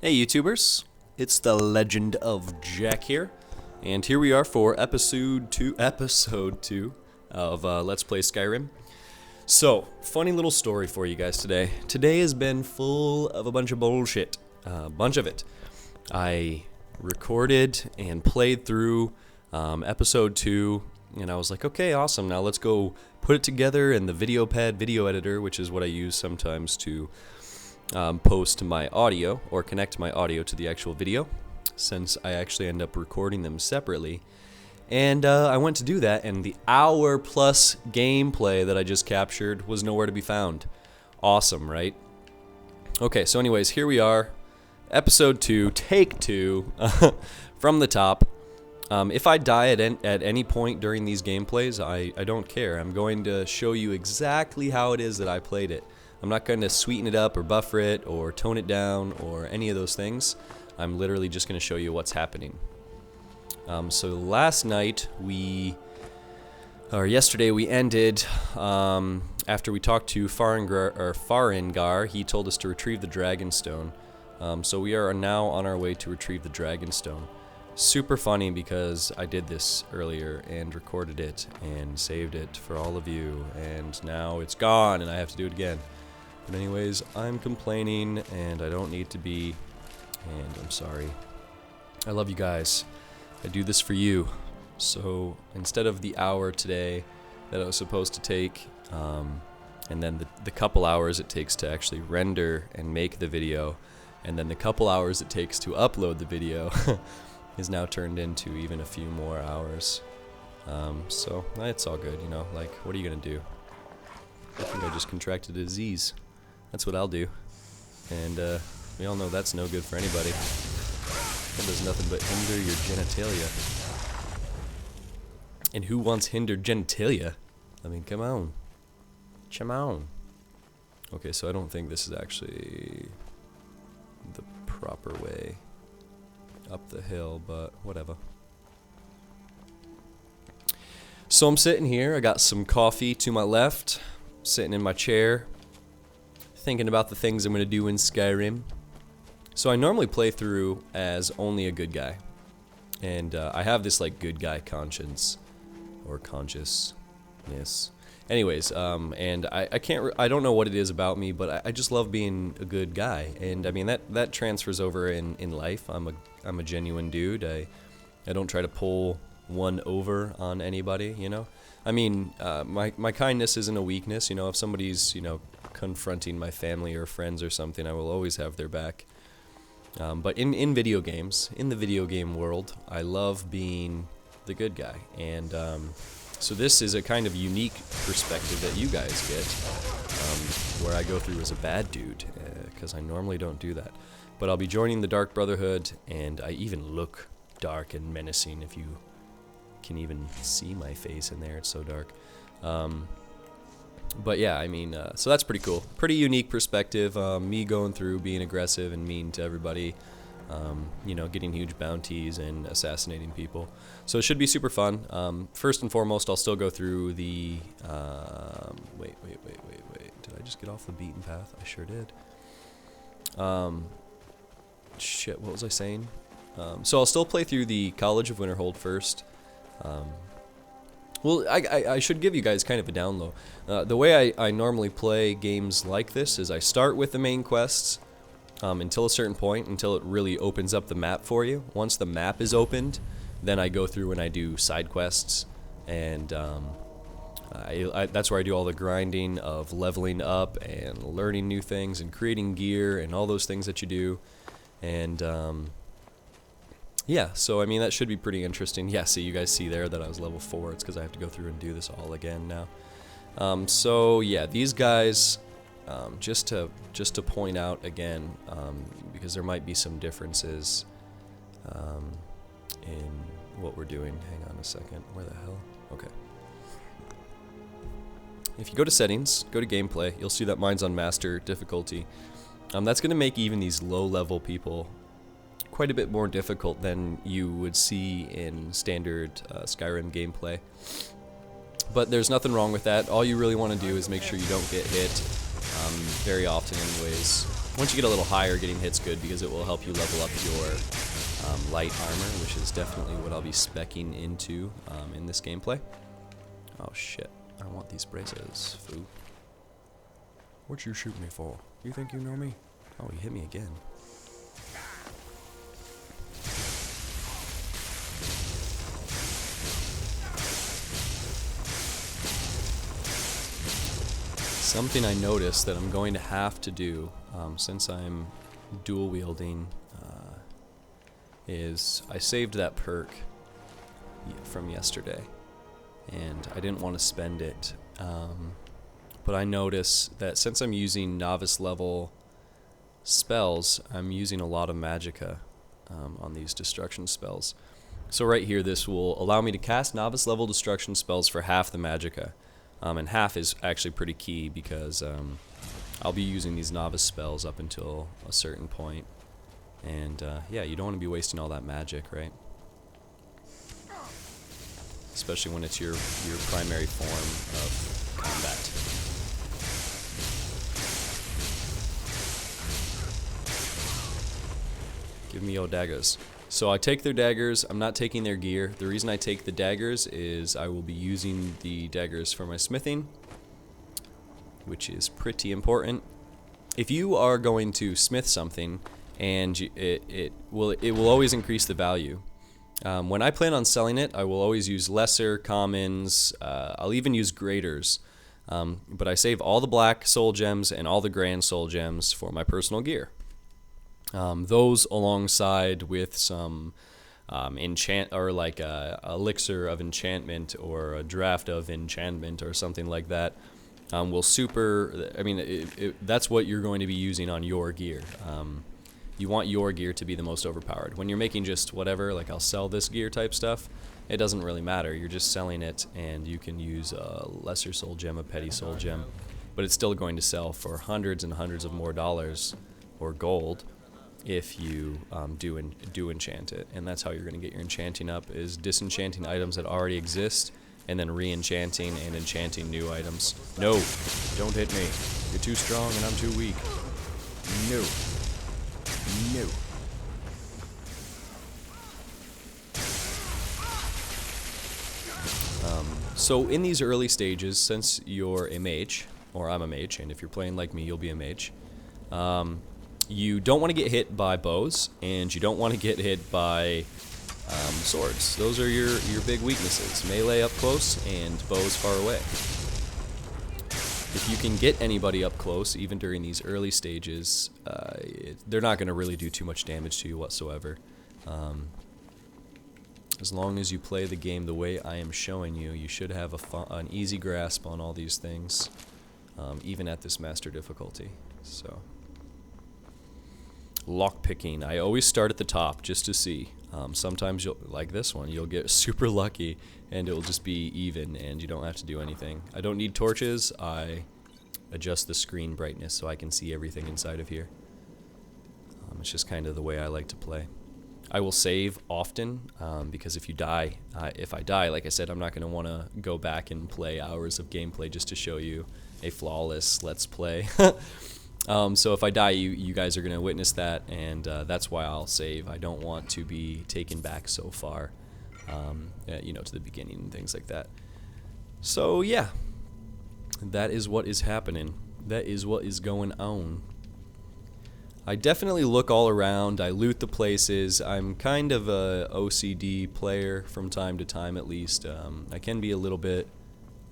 Hey YouTubers, it's the Legend of Jack here, and here we are for episode 2 of Let's Play Skyrim. So, funny little story for you guys today. Today has been full of a bunch of bullshit, a bunch of it. I recorded and played through episode 2, and I was like, okay, awesome, now let's go put it together in the VideoPad video editor, which is what I use sometimes to post my audio or connect my audio to the actual video, since I actually end up recording them separately. And I went to do that, and the hour-plus gameplay that I just captured was nowhere to be found. Awesome, right? Okay, so anyways, here we are, episode 2, take 2, from the top. If I die at any point during these gameplays, I don't care. I'm going to show you exactly how it is that I played it. I'm not going to sweeten it up or buffer it or tone it down or any of those things. I'm literally just going to show you what's happening. So last night yesterday we ended after we talked to Farengar. He told us to retrieve the Dragonstone. So we are now on our way to retrieve the Dragonstone. Super funny because I did this earlier and recorded it and saved it for all of you, and now it's gone and I have to do it again. But anyways, I'm complaining and I don't need to be, and I'm sorry. I love you guys. I do this for you. So instead of the hour today that I was supposed to take, and then the couple hours it takes to actually render and make the video, and then the couple hours it takes to upload the video, is now turned into even a few more hours. So it's all good, you know, like, what are you gonna do? I think I just contracted a disease. That's what I'll do. And we all know that's no good for anybody. It does nothing but hinder your genitalia. And who wants hindered genitalia? I mean, come on. Come on. Okay, so I don't think this is actually the proper way up the hill, but whatever. So I'm sitting here, I got some coffee to my left, sitting in my chair, thinking about the things I'm going to do in Skyrim. So I normally play through as only a good guy, and I have this like good guy conscience, or consciousness. Anyways, and I don't know what it is about me, but I just love being a good guy, and I mean that transfers over in life. I'm a genuine dude. I don't try to pull one over on anybody, you know. I mean, my kindness isn't a weakness, you know. If somebody's, you know, confronting my family or friends or something, I will always have their back. But in video games, in the video game world, I love being the good guy, and so this is a kind of unique perspective that you guys get, where I go through as a bad dude, because I normally don't do that. But I'll be joining the Dark Brotherhood, and I even look dark and menacing, if you can even see my face in there, it's so dark. But yeah, I mean, so that's pretty cool. Pretty unique perspective, me going through being aggressive and mean to everybody, you know, getting huge bounties and assassinating people. So it should be super fun. First and foremost, I'll still go through the, wait. Did I just get off the beaten path? I sure did. Shit, what was I saying? So I'll still play through the College of Winterhold first. Well, I should give you guys kind of a down low. The way I normally play games like this is I start with the main quests until a certain point, until it really opens up the map for you. Once the map is opened, then I go through and I do side quests, and that's where I do all the grinding of leveling up and learning new things and creating gear and all those things that you do. And yeah, so I mean that should be pretty interesting. Yeah, see, you guys see there that I was level 4. It's because I have to go through and do this all again now. So yeah, these guys, just to point out again, because there might be some differences in what we're doing. Hang on a second. Where the hell? Okay. If you go to settings, go to gameplay, you'll see that mine's on master difficulty. That's going to make even these low-level people quite a bit more difficult than you would see in standard Skyrim gameplay. But there's nothing wrong with that. All you really want to do is make sure you don't get hit very often anyways. Once you get a little higher, getting hit's good because it will help you level up your light armor, which is definitely what I'll be speccing into in this gameplay. Oh shit, I want these braces, foo. What you shoot me for? You think you know me? Oh, he hit me again. Something I noticed that I'm going to have to do, since I'm dual wielding, is I saved that perk from yesterday, and I didn't want to spend it, but I noticed that since I'm using novice level spells, I'm using a lot of magicka on these destruction spells. So right here, this will allow me to cast novice level destruction spells for half the magicka. And half is actually pretty key because I'll be using these novice spells up until a certain point. And yeah, you don't want to be wasting all that magic, right? Especially when it's your primary form of combat. Give me your daggers. So I take their daggers, I'm not taking their gear. The reason I take the daggers is I will be using the daggers for my smithing, which is pretty important. If you are going to smith something, and it will always increase the value. When I plan on selling it, I will always use lesser, commons, I'll even use graders. But I save all the black soul gems and all the grand soul gems for my personal gear. Those alongside with some enchant or like a elixir of enchantment or a draft of enchantment or something like that will super. I mean, that's what you're going to be using on your gear. You want your gear to be the most overpowered. When you're making just whatever, like I'll sell this gear type stuff, it doesn't really matter. You're just selling it, and you can use a lesser soul gem, a petty soul gem, but it's still going to sell for hundreds and hundreds of more dollars or gold if you do enchant it. And that's how you're going to get your enchanting up, is disenchanting items that already exist and then re-enchanting and enchanting new items. No, don't hit me. You're too strong and I'm too weak. No. No. So in these early stages, since you're a mage, or I'm a mage, and if you're playing like me, you'll be a mage, you don't want to get hit by bows, and you don't want to get hit by swords. Those are your big weaknesses. Melee up close and bows far away. If you can get anybody up close, even during these early stages, they're not going to really do too much damage to you whatsoever. As long as you play the game the way I am showing you, you should have an easy grasp on all these things, even at this master difficulty. So, lockpicking. I always start at the top just to see. Sometimes you'll, like this one, you'll get super lucky and it will just be even and you don't have to do anything. I don't need torches. I adjust the screen brightness so I can see everything inside of here. It's just kind of the way I like to play. I will save often because if I die, like I said, I'm not going to want to go back and play hours of gameplay just to show you a flawless let's play. So if I die, you guys are going to witness that, and that's why I'll save. I don't want to be taken back so far, you know, to the beginning and things like that. So yeah, that is what is happening. That is what is going on. I definitely look all around. I loot the places. I'm kind of a OCD player from time to time, at least. I can be a little bit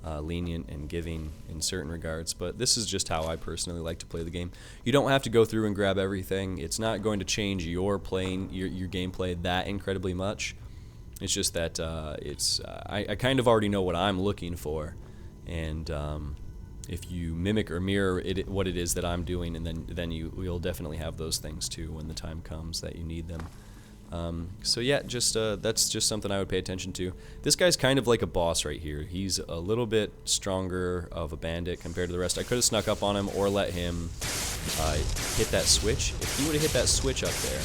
lenient and giving in certain regards, but this is just how I personally like to play the game. You don't have to go through and grab everything. It's not going to change your gameplay that incredibly much. It's just that I kind of already know what I'm looking for, and if you mimic or mirror what it is that I'm doing, and then you'll definitely have those things too when the time comes that you need them. So yeah, that's just something I would pay attention to. This guy's kind of like a boss right here. He's a little bit stronger of a bandit compared to the rest. I could have snuck up on him or let him hit that switch. If he would have hit that switch up there,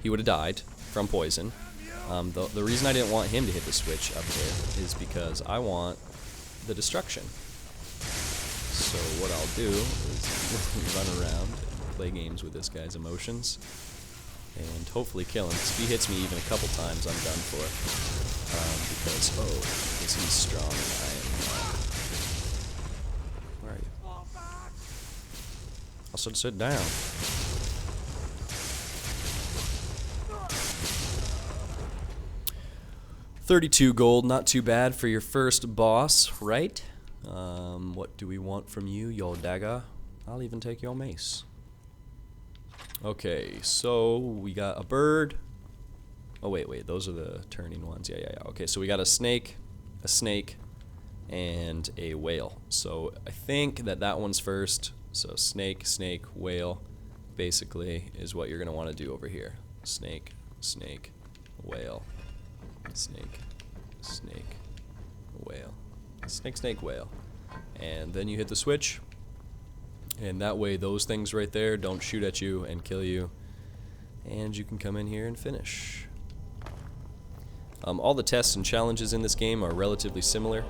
he would have died from poison. The reason I didn't want him to hit the switch up there is because I want the destruction. So what I'll do is run around play games with this guy's emotions. And hopefully kill him. If he hits me even a couple times, I'm done for. Because he's strong and I am not. Where are you? I said sit down. $32 gold, not too bad for your first boss, right? What do we want from you, your dagger? I'll even take your mace. Okay, so we got a bird. Oh, wait, those are the turning ones. Yeah. Okay, so we got a snake, and a whale. So I think that one's first. So snake, whale, basically is what you're going to want to do over here. Snake, whale. Snake, whale. Snake, whale. And then you hit the switch. And that way those things right there don't shoot at you and kill you. And you can come in here and finish. All the tests and challenges in this game are relatively similar.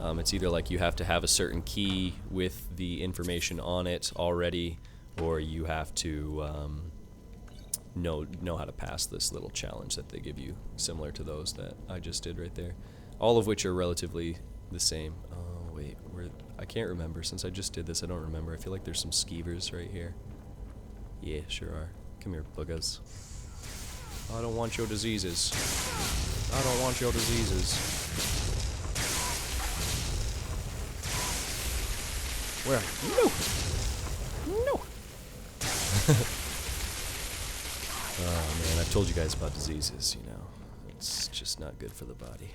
It's either like you have to have a certain key with the information on it already, or you have to know how to pass this little challenge that they give you, similar to those that I just did right there. All of which are relatively the same. Oh wait, I can't remember since I just did this. I don't remember. I feel like there's some skeevers right here. Yeah, sure are. Come here, buggas. I don't want your diseases. I don't want your diseases. Where? No. Oh man, I've told you guys about diseases, you know. It's just not good for the body.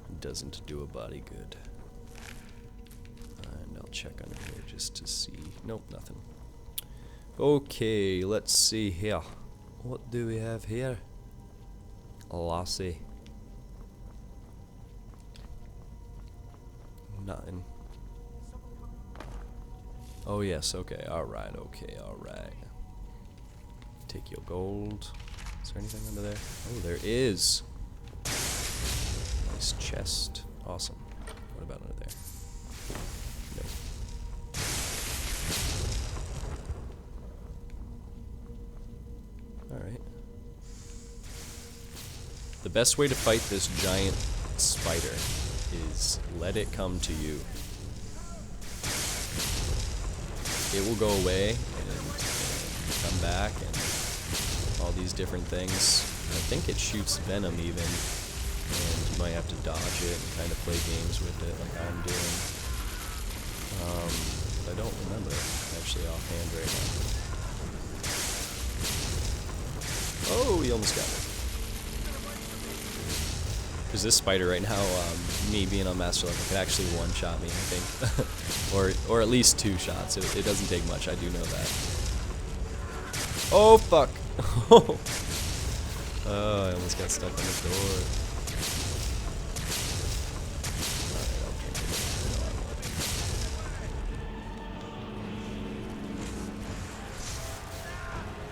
It doesn't do a body good. And I'll check under here just to see. Nope, nothing. Okay, let's see here. What do we have here? Lassie. Nothing. Oh yes, okay, alright. Take your gold. Is there anything under there? Oh, there is. Nice chest. Awesome. What about under there? No. Alright. The best way to fight this giant spider is let it come to you. It will go away and come back and all these different things. I think it shoots venom even, and you might have to dodge it and kind of play games with it like I'm doing. But I don't remember actually offhand right now. Oh, he almost got me. Because this spider right now, me being on Master Level, can actually one-shot me, I think. or at least 2 shots. It doesn't take much, I do know that. Oh, fuck. Oh, I almost got stuck on the door. Alright, I'll drink it.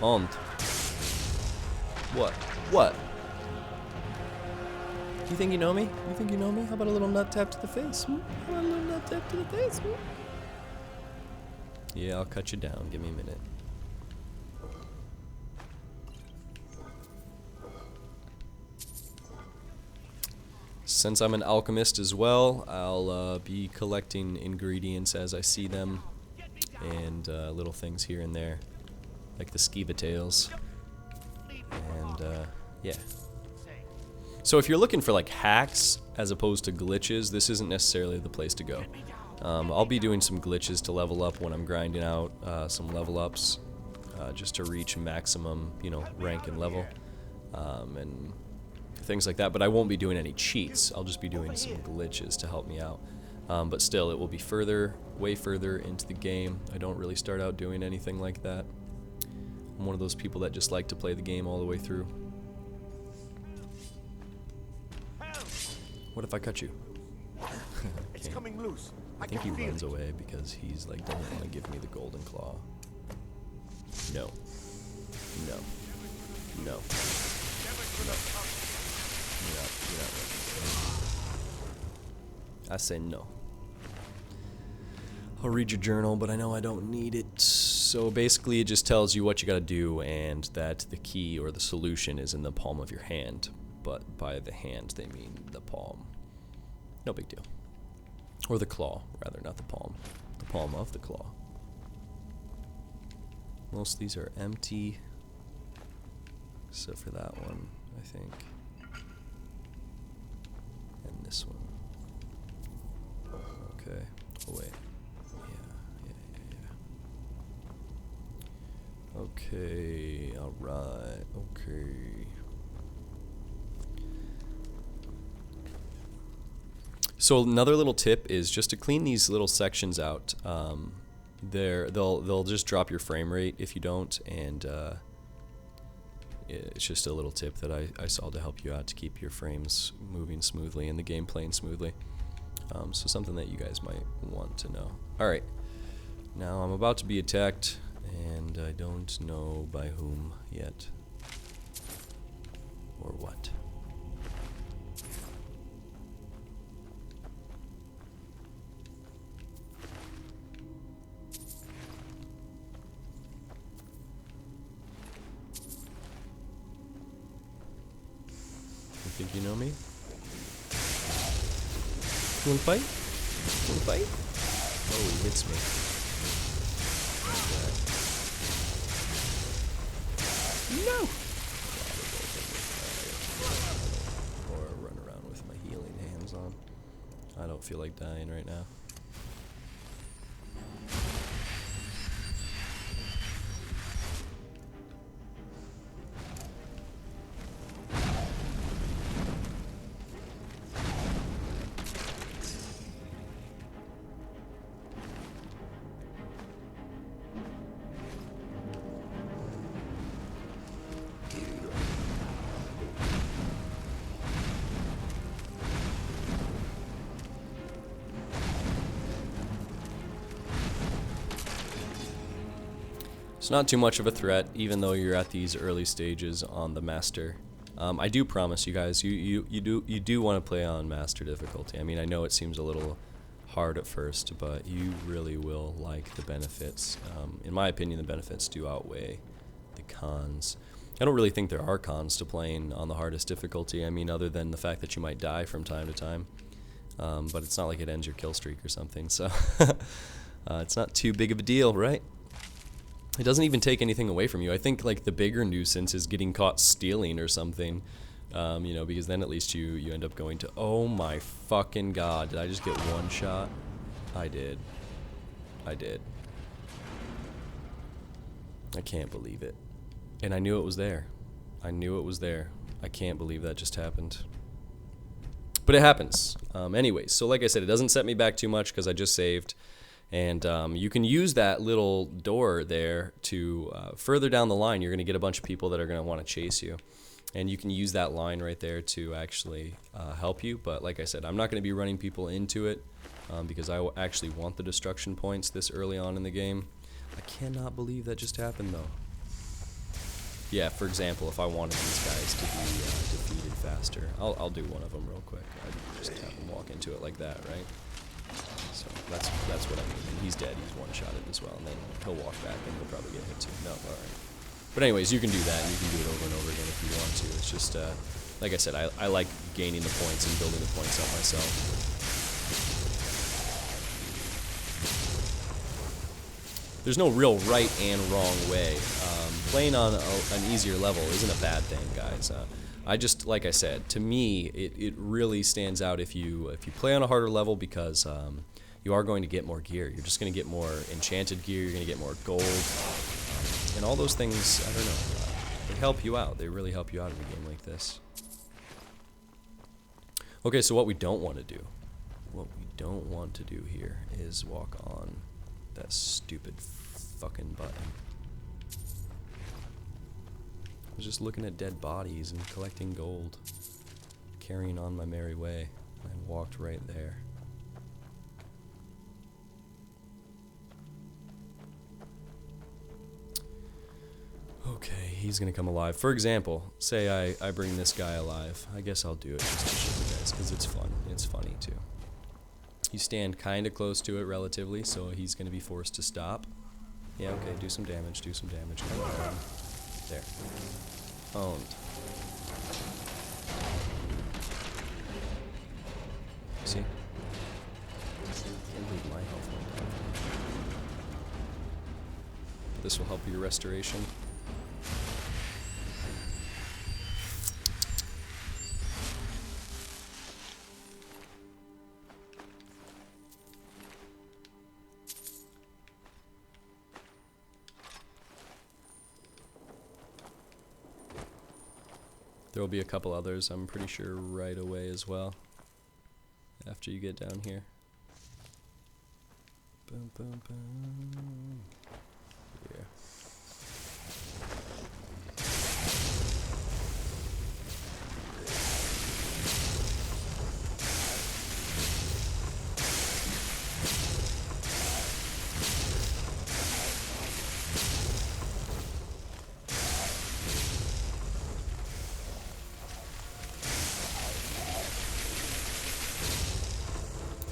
No, I won't. What? You think you know me? How about a little nut tap to the face? Yeah, I'll cut you down. Give me a minute. Since I'm an alchemist as well, I'll be collecting ingredients as I see them, and little things here and there, like the skeeva tails. And yeah. So if you're looking for like hacks as opposed to glitches, this isn't necessarily the place to go. I'll be doing some glitches to level up when I'm grinding out some level ups, just to reach maximum, rank and level, and things like that. But I won't be doing any cheats. I'll just be doing some glitches to help me out. But still, it will be way further into the game. I don't really start out doing anything like that. I'm one of those people that just like to play the game all the way through. What if I cut you? It's coming loose. I think he runs away because he's like doesn't want to give me the golden claw. No. No. No. No. You're not ready. I say no. I'll read your journal, but I know I don't need it. So basically it just tells you what you gotta do and that the key or the solution is in the palm of your hand. But by the hand they mean the palm. No big deal. Or the claw, rather, not the palm. The palm of the claw. Most of these are empty. Except for that one, I think. And this one. Okay. Oh wait. Okay, alright, okay. So another little tip is just to clean these little sections out. They'll just drop your frame rate if you don't, and it's just a little tip that I saw to help you out to keep your frames moving smoothly and the game playing smoothly. So something that you guys might want to know. Alright, now I'm about to be attacked, and I don't know by whom yet. Or what. You think you know me? You wanna fight? You wanna fight? Oh, he hits me. No! Or run around with my healing hands on. I don't feel like dying right now. It's not too much of a threat, even though you're at these early stages on the master. I do promise you guys, you do want to play on master difficulty. I mean, I know it seems a little hard at first, but you really will like the benefits. In my opinion, the benefits do outweigh the cons. I don't really think there are cons to playing on the hardest difficulty. I mean, other than the fact that you might die from time to time. But it's not like it ends your kill streak or something, so it's not too big of a deal, right? It doesn't even take anything away from you. I think like the bigger nuisance is getting caught stealing or something, you know, because then at least you end up going to, oh my fucking god, did I just get one shot? I did. I did. I can't believe it. And I knew it was there. I knew it was there. I can't believe that just happened. But it happens. Anyways, so like I said, it doesn't set me back too much because I just saved. And you can use that little door there to, further down the line, you're going to get a bunch of people that are going to want to chase you. And you can use that line right there to actually help you. But like I said, I'm not going to be running people into it because I actually want the destruction points this early on in the game. I cannot believe that just happened, though. Yeah, for example, if I wanted these guys to be defeated faster, I'll do one of them real quick. I just have them walk into it like that, right? So that's what I mean. And he's dead. He's one-shotted as well, and then he'll walk back and he'll probably get hit too. No, all right. But anyways, you can do that, and you can do it over and over again if you want to. It's just, like I said, I like gaining the points and building the points up myself. There's no real right and wrong way. Playing on an easier level isn't a bad thing, guys. I just, like I said, to me, it really stands out if you play on a harder level because you are going to get more gear. You're just going to get more enchanted gear. You're going to get more gold. And all those things, I don't know, they help you out. They really help you out in a game like this. Okay, so what we don't want to do, here is walk on that stupid fucking button. I was just looking at dead bodies and collecting gold, carrying on my merry way. I walked right there. Okay, he's gonna come alive. For example, say I bring this guy alive. I guess I'll do it just to show you guys, because it's fun. It's funny, too. You stand kind of close to it, relatively, so he's gonna be forced to stop. Yeah, okay, do some damage, Come on. There. Owned. See? Can't believe my health went down. This will help your restoration. There will be a couple others, I'm pretty sure, right away as well. After you get down here. Boom, boom, boom. Yeah.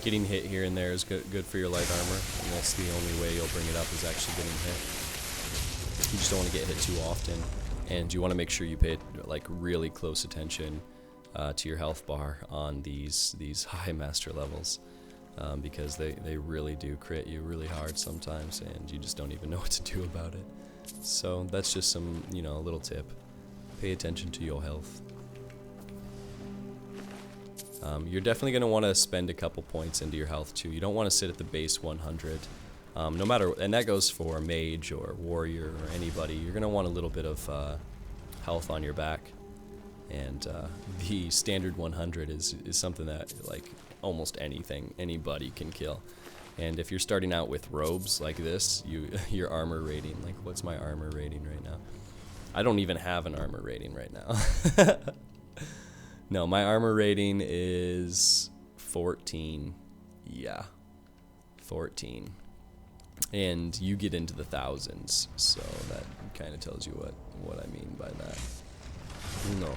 Getting hit here and there is good for your light armor, and that's the only way you'll bring it up is actually getting hit. You just don't want to get hit too often, and you want to make sure you pay like really close attention to your health bar on these high master levels, because they really do crit you really hard sometimes, and you just don't even know what to do about it. So that's just some, you know, a little tip. Pay attention to your health. You're definitely going to want to spend a couple points into your health too. You don't want to sit at the base 100. No matter, and that goes for mage or warrior or anybody. You're going to want a little bit of health on your back. And the standard 100 is something that like almost anybody can kill. And if you're starting out with robes like this, your armor rating, like what's my armor rating right now? I don't even have an armor rating right now. No, my armor rating is 14. Yeah, 14. And you get into the thousands, so that kind of tells you what I mean by that. Uno,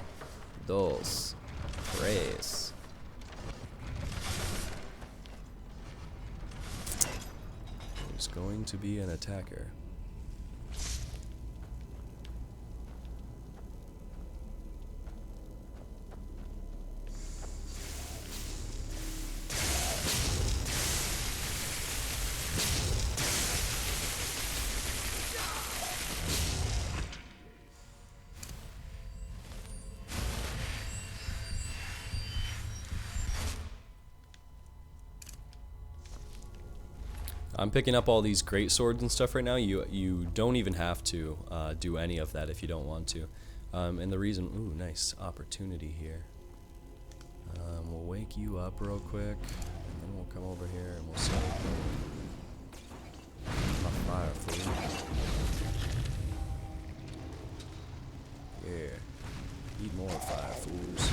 dos, tres. There's going to be an attacker. I'm picking up all these great swords and stuff right now. You don't even have to do any of that if you don't want to. And the reason, ooh, nice opportunity here. We'll wake you up real quick, and then we'll come over here and we'll set my fire food. Yeah, need more fire fools.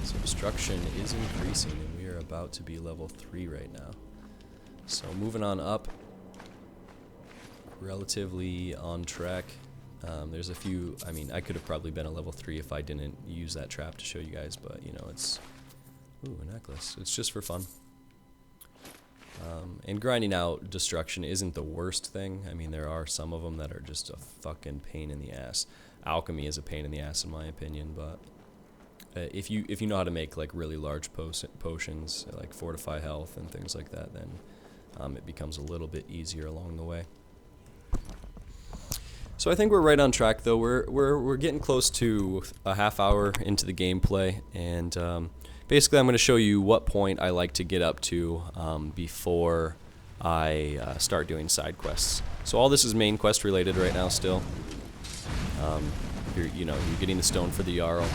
So destruction is increasing, and we are about to be level 3 right now. So moving on up, relatively on track. There's a few, I mean, I could have probably been a level 3 if I didn't use that trap to show you guys, but you know, it's, ooh, a necklace. It's just for fun. And grinding out destruction isn't the worst thing. I mean, there are some of them that are just a fucking pain in the ass. Alchemy is a pain in the ass in my opinion, but if you know how to make like really large potions, like fortify health and things like that, then it becomes a little bit easier along the way. So I think we're right on track, though. We're getting close to a half hour into the gameplay, and basically I'm going to show you what point I like to get up to before I start doing side quests. So all this is main quest related right now still. You're getting the stone for the Jarl.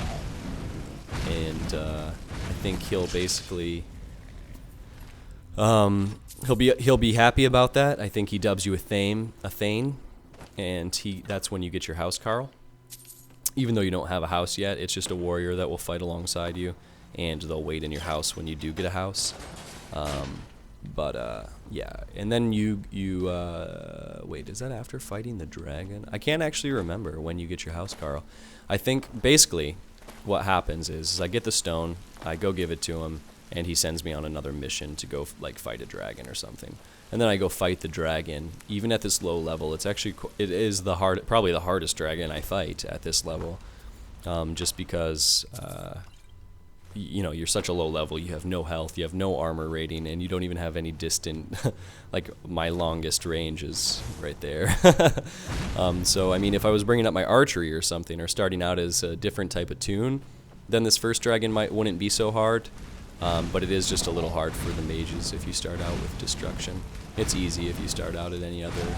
And I think he'll basically he'll be happy about that. I think he dubs you a Thane, and that's when you get your house Carl. Even though you don't have a house yet, it's just a warrior that will fight alongside you, and they'll wait in your house when you do get a house. Yeah, and then you wait, is that after fighting the dragon? I can't actually remember when you get your house Carl. I think basically what happens is I get the stone, I go give it to him, and he sends me on another mission to go like fight a dragon or something. And then I go fight the dragon. Even at this low level, it's actually it is probably the hardest dragon I fight at this level, just because you know, you're such a low level, you have no health, you have no armor rating, and you don't even have any distant, like my longest range is right there. So I mean, if I was bringing up my archery or something, or starting out as a different type of tune, then this first dragon wouldn't be so hard. But it is just a little hard for the mages if you start out with destruction. It's easy if you start out at any other,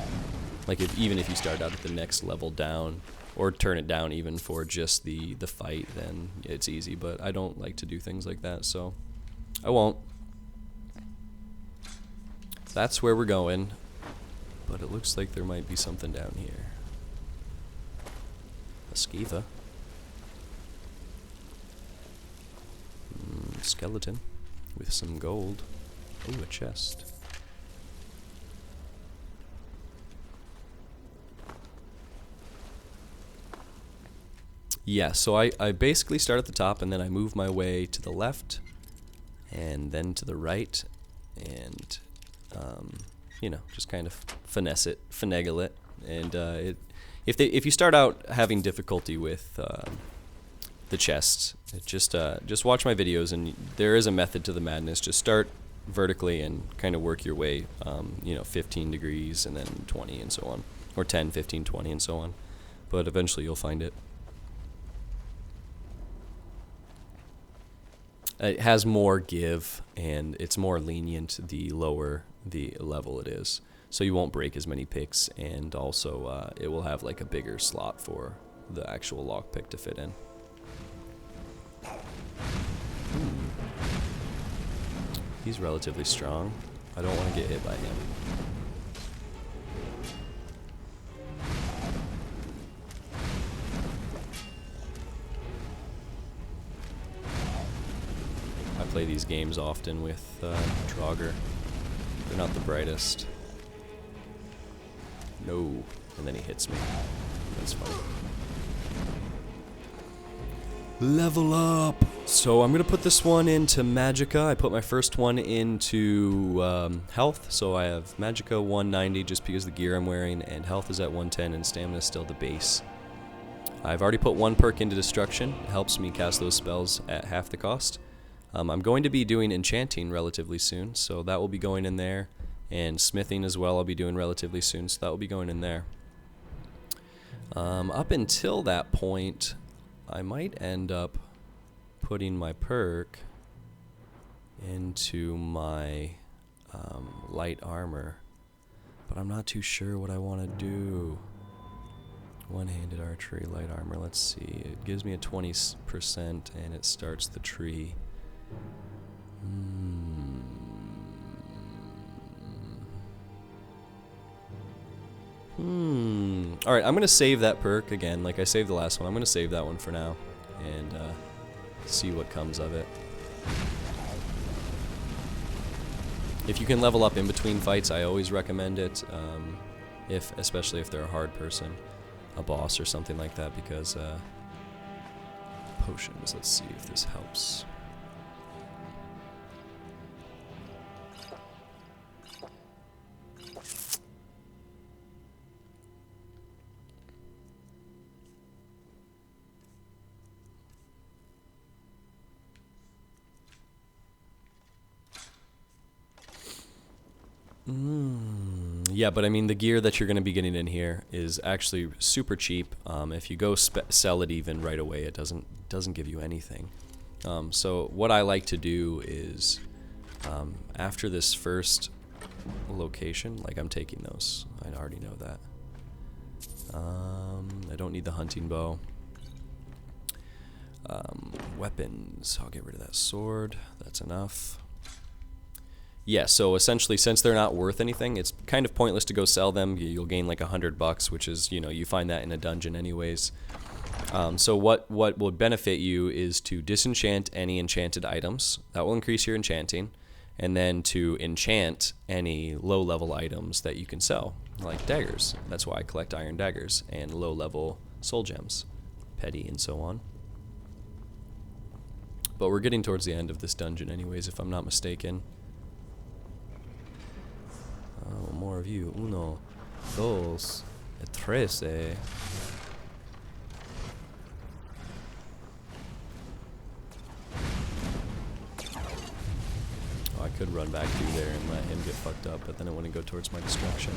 like even if you start out at the next level down, or turn it down even for just the fight, then it's easy. But I don't like to do things like that, so I won't. That's where we're going, but it looks like there might be something down here. A Skiva. Skeleton with some gold. Ooh, a chest. Yeah, so I basically start at the top, and then I move my way to the left, and then to the right, and you know, just kind of finagle it, and if you start out having difficulty with the chests, just watch my videos, and there is a method to the madness. Just start vertically and kind of work your way, you know, 15 degrees and then 20 and so on, or 10, 15, 20 and so on, but eventually you'll find it. It has more give, and it's more lenient the lower the level it is, so you won't break as many picks, and also it will have like a bigger slot for the actual lockpick to fit in. He's relatively strong. I don't want to get hit by him. I play these games often with Draugr. They're not the brightest. No. And then he hits me. That's funny. Level up! So I'm going to put this one into Magicka. I put my first one into health, so I have Magicka 190 just because of the gear I'm wearing, and health is at 110, and stamina is still the base. I've already put one perk into destruction. It helps me cast those spells at half the cost. I'm going to be doing enchanting relatively soon, so that will be going in there, and smithing as well I'll be doing relatively soon, so that will be going in there. Up until that point, I might end up putting my perk into my light armor, but I'm not too sure what I want to do. One-handed archery, light armor, let's see. It gives me a 20% and it starts the tree. Alright, I'm going to save that perk again, like I saved the last one. I'm going to save that one for now, and see what comes of it. If you can level up in between fights, I always recommend it, especially if they're a hard person, a boss or something like that, because potions, let's see if this helps. Yeah, but I mean, the gear that you're going to be getting in here is actually super cheap. If you go sell it even right away, it doesn't give you anything. So what I like to do is, after this first location, like I'm taking those. I already know that. I don't need the hunting bow. Weapons, I'll get rid of that sword. That's enough. Yeah, so essentially, since they're not worth anything, it's kind of pointless to go sell them. You'll gain like $100, which is, you know, you find that in a dungeon anyways. So what will benefit you is to disenchant any enchanted items. That will increase your enchanting. And then to enchant any low-level items that you can sell, like daggers. That's why I collect iron daggers and low-level soul gems, petty and so on. But we're getting towards the end of this dungeon anyways, if I'm not mistaken. Oh, more of you. Uno, dos, tres. I could run back through there and let him get fucked up, but then it wouldn't go towards my destruction.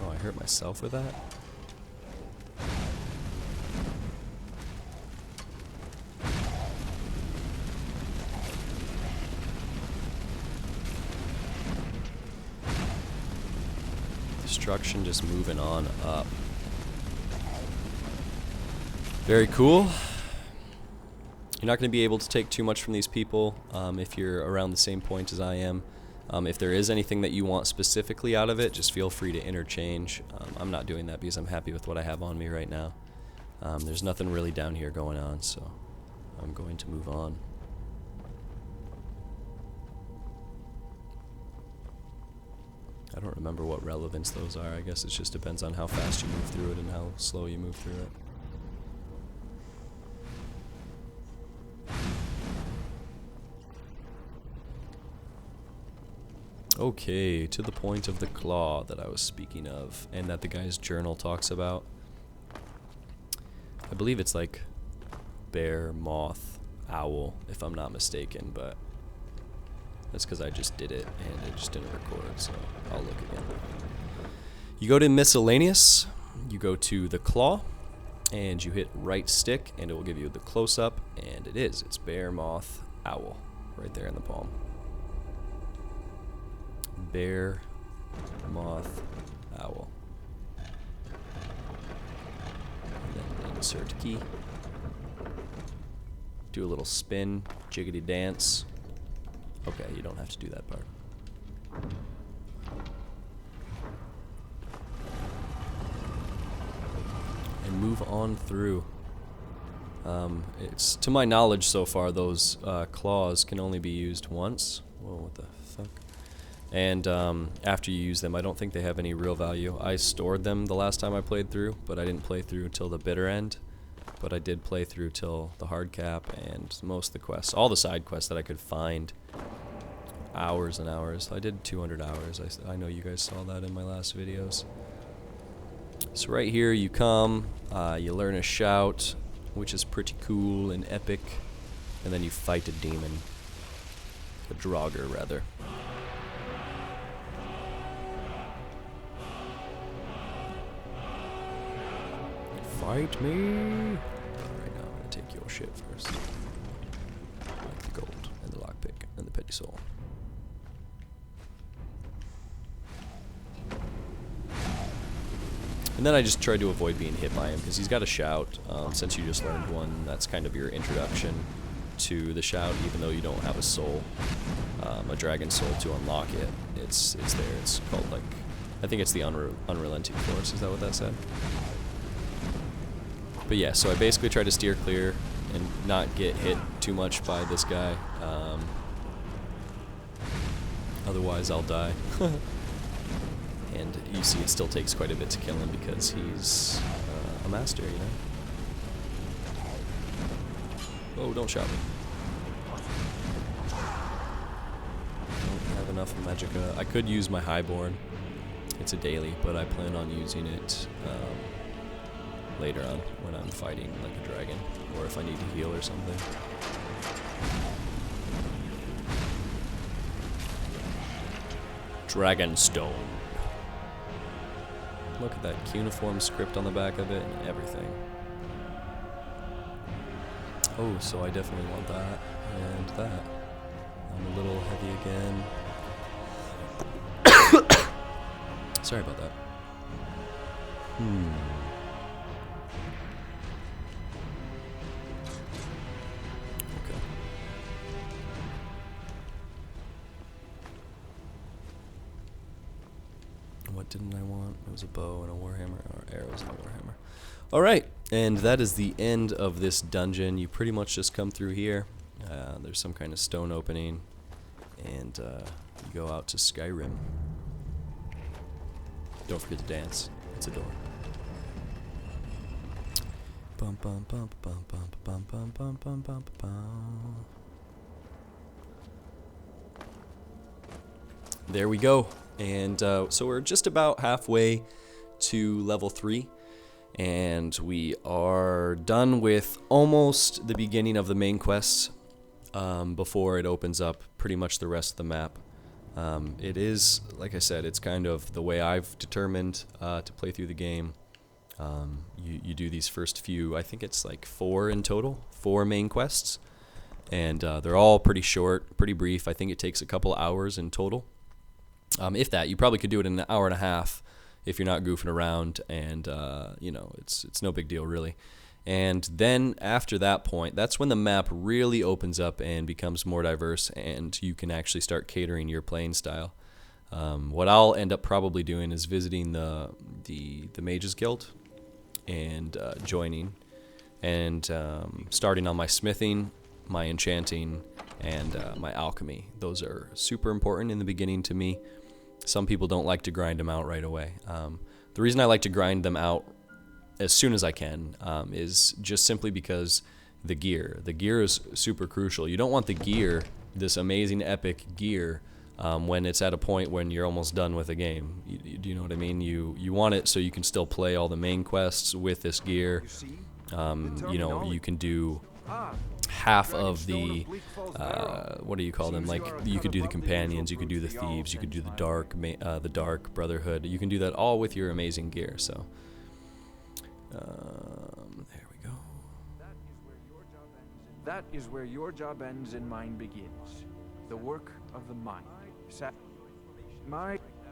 Oh, I hurt myself with that? Destruction just moving on up. Very cool. You're not going to be able to take too much from these people if you're around the same point as I am. If there is anything that you want specifically out of it, just feel free to interchange. I'm not doing that because I'm happy with what I have on me right now. There's nothing really down here going on, so I'm going to move on. I don't remember what relevance those are. I guess it just depends on how fast you move through it and how slow you move through it. Okay, to the point of the claw that I was speaking of, and that the guy's journal talks about. I believe it's like bear, moth, owl, if I'm not mistaken, but that's because I just did it, and it just didn't record, so I'll look again. You go to miscellaneous, you go to the claw, and you hit right stick, and it will give you the close-up, and it's bear, moth, owl, right there in the palm. Bear, moth, owl. And then insert key. Do a little spin, jiggity dance. Okay, you don't have to do that part. And move on through. It's to my knowledge so far, those claws can only be used once. Whoa, what the fuck? And after you use them, I don't think they have any real value. I stored them the last time I played through, but I didn't play through till the bitter end. But I did play through till the hard cap and most of the quests, all the side quests that I could find. Hours and hours. I did 200 hours. I know you guys saw that in my last videos. So right here you come, you learn a shout, which is pretty cool and epic, and then you fight a demon. A Draugr, rather. Fight me! Right now I'm gonna take your shit first. Like the gold, and the lockpick, and the petty soul. And then I just tried to avoid being hit by him, because he's got a shout. Since you just learned one, that's kind of your introduction to the shout, even though you don't have a soul, a dragon soul to unlock it. It's there. It's called, like, I think it's the Unrelenting Force. Is that what that said? But yeah, so I basically try to steer clear and not get hit too much by this guy. Otherwise, I'll die. And you see it still takes quite a bit to kill him because he's a master, you know? Oh, don't shot me. Don't have enough magicka. I could use my Highborn. It's a daily, but I plan on using it later on when I'm fighting like a dragon, or if I need to heal or something. Dragonstone. Look at that cuneiform script on the back of it and everything. Oh, so I definitely want that and that. I'm a little heavy again. Sorry about that. Okay. What didn't I want? It was a bow and a warhammer, or arrows and a warhammer. Alright, and that is the end of this dungeon. You pretty much just come through here. There's some kind of stone opening, and you go out to Skyrim. Don't forget to dance. It's a door. Bum bum bum bum bum bum bum bum bum bum bum. There we go. And so we're just about halfway to level 3. And we are done with almost the beginning of the main quests before it opens up pretty much the rest of the map. It is, like I said, it's kind of the way I've determined to play through the game. You do these first few, I think it's like 4 in total, 4 main quests. And they're all pretty short, pretty brief. I think it takes a couple hours in total. If that, you probably could do it in an hour and a half if you're not goofing around, and you know, it's no big deal really. And then after that point, that's when the map really opens up and becomes more diverse, and you can actually start catering your playing style. What I'll end up probably doing is visiting the Mages Guild and joining, and starting on my smithing, my enchanting, and my alchemy. Those are super important in the beginning to me. Some people don't like to grind them out right away. The reason I like to grind them out as soon as I can is just simply because the gear is super crucial. You don't want the gear, this amazing epic gear, when it's at a point when you're almost done with a game. Do you know what I mean? You want it so you can still play all the main quests with this gear. You know, you can do half of the what do you call them? Like, you could do the companions, you could do the thieves, you could do the dark brotherhood. You can do that all with your amazing gear. So there we go. That is where your job ends and mine begins. The work of the mind.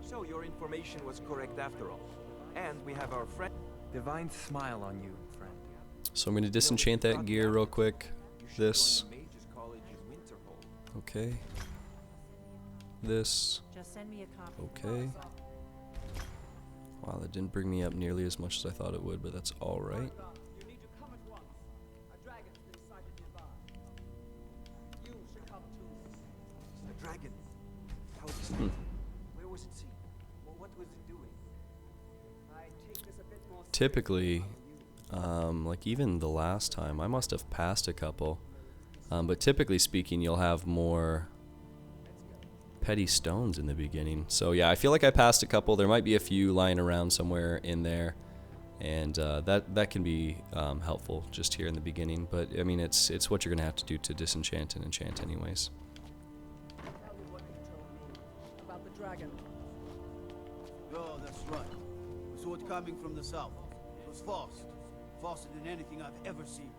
So your information was correct after all. And we have our friend. Divine smile on you, friend. So I'm going to disenchant that gear real quick. This. Okay. This. Just send me a copy. Okay. Wow, that didn't bring me up nearly as much as I thought it would, but that's all right. You need to come at once. A dragon's been sighted nearby. You should come too. The dragon. How did it see? Where was it seen? Well, what was it doing? I take this a bit more Typically, like even the last time, I must have passed a couple. But typically speaking, you'll have more petty stones in the beginning. So yeah, I feel like I passed a couple. There might be a few lying around somewhere in there, and that can be helpful just here in the beginning. But I mean, it's what you're gonna have to do to disenchant and enchant anyways. Tell me what you told me about the dragon. Oh, that's right. We saw it coming from the south. It was fast. Faster than anything I've ever seen.